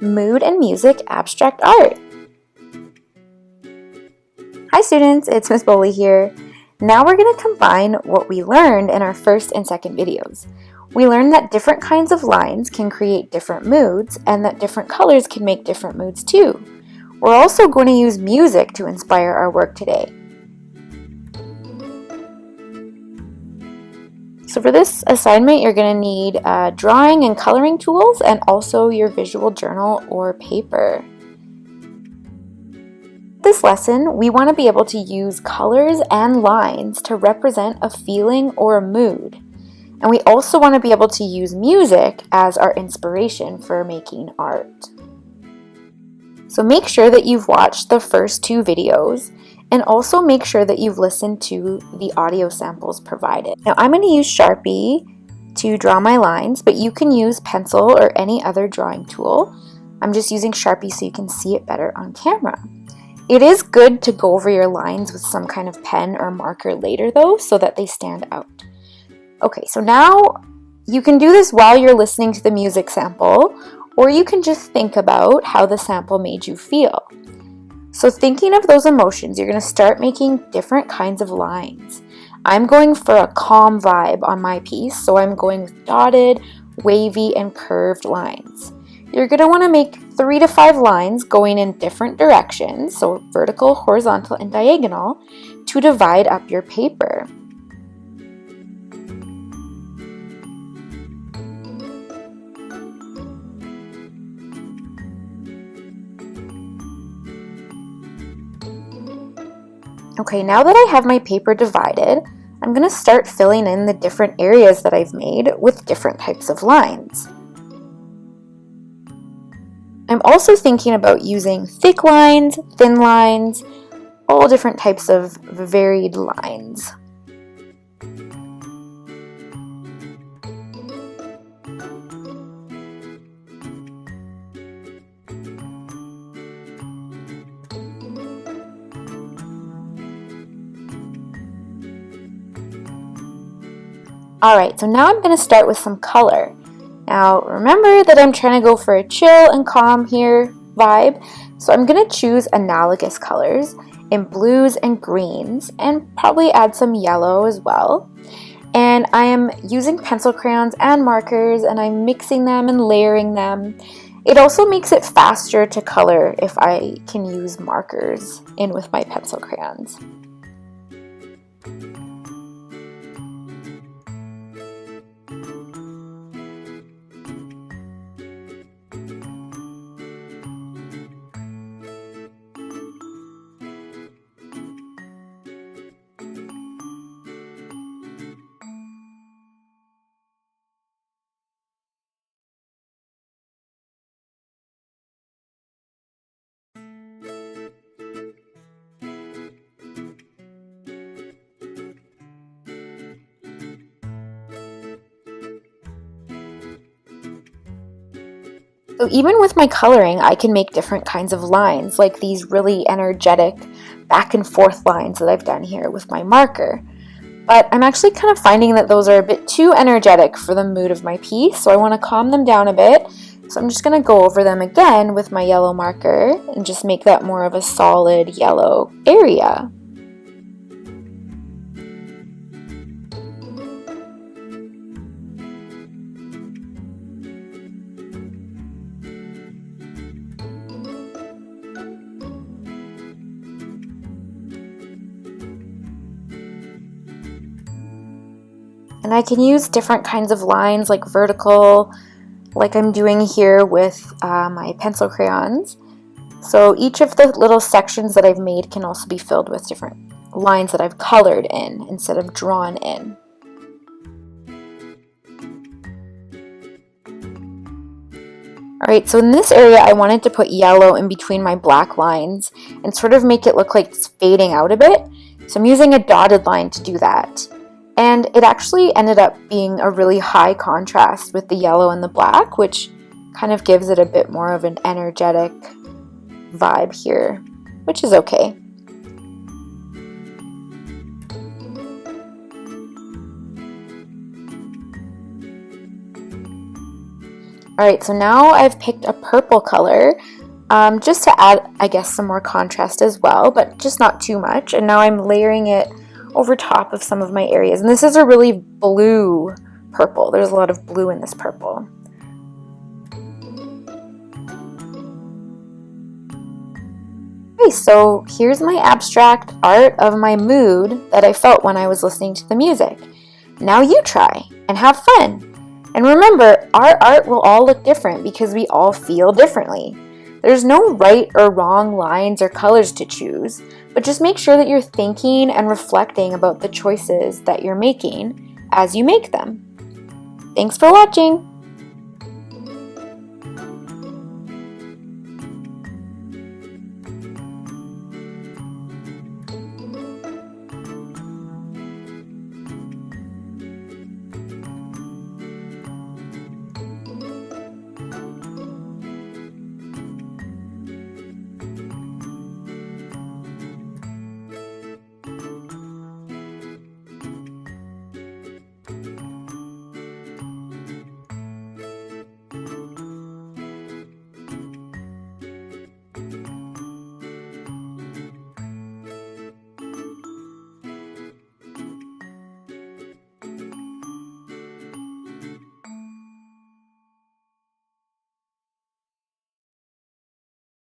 Mood and Music Abstract Art. Hi students, it's Ms. Boley here. Now we're going to combine what we learned in our first and second videos. We learned that different kinds of lines can create different moods and that different colors can make different moods too. We're also going to use music to inspire our work today. So for this assignment, you're going to need drawing and coloring tools and also your visual journal or paper. This lesson, we want to be able to use colors and lines to represent a feeling or a mood. And we also want to be able to use music as our inspiration for making art. So make sure that you've watched the first two videos and also make sure that you've listened to the audio samples provided. Now I'm going to use Sharpie to draw my lines, but you can use pencil or any other drawing tool. I'm just using Sharpie so you can see it better on camera. It is good to go over your lines with some kind of pen or marker later though, so that they stand out. Okay, so now you can do this while you're listening to the music sample, or you can just think about how the sample made you feel. So thinking of those emotions, you're going to start making different kinds of lines. I'm going for a calm vibe on my piece, so I'm going with dotted, wavy, and curved lines. You're going to want to make 3 to 5 lines going in different directions, so vertical, horizontal, and diagonal, to divide up your paper. Okay, now that I have my paper divided, I'm going to start filling in the different areas that I've made with different types of lines. I'm also thinking about using thick lines, thin lines, all different types of varied lines. Alright, so now I'm going to start with some color. Now remember that I'm trying to go for a chill and calm here vibe, so I'm going to choose analogous colors in blues and greens and probably add some yellow as well. And I am using pencil crayons and markers and I'm mixing them and layering them. It also makes it faster to color if I can use markers in with my pencil crayons. So even with my coloring, I can make different kinds of lines, like these really energetic back and forth lines that I've done here with my marker. But I'm actually kind of finding that those are a bit too energetic for the mood of my piece, so I want to calm them down a bit. So I'm just going to go over them again with my yellow marker and just make that more of a solid yellow area. And I can use different kinds of lines like vertical, like I'm doing here with my pencil crayons. So each of the little sections that I've made can also be filled with different lines that I've colored in instead of drawn in. Alright, so in this area I wanted to put yellow in between my black lines and sort of make it look like it's fading out a bit. So I'm using a dotted line to do that. And it actually ended up being a really high contrast with the yellow and the black, which kind of gives it a bit more of an energetic vibe here, which is okay. Alright, so now I've picked a purple color just to add, I guess, some more contrast as well, but just not too much. And now I'm layering it over top of some of my areas. And this is a really blue purple. There's a lot of blue in this purple. Okay, so here's my abstract art of my mood that I felt when I was listening to the music. Now you try and have fun. And remember, our art will all look different because we all feel differently. There's no right or wrong lines or colors to choose, but just make sure that you're thinking and reflecting about the choices that you're making as you make them. Thanks for watching!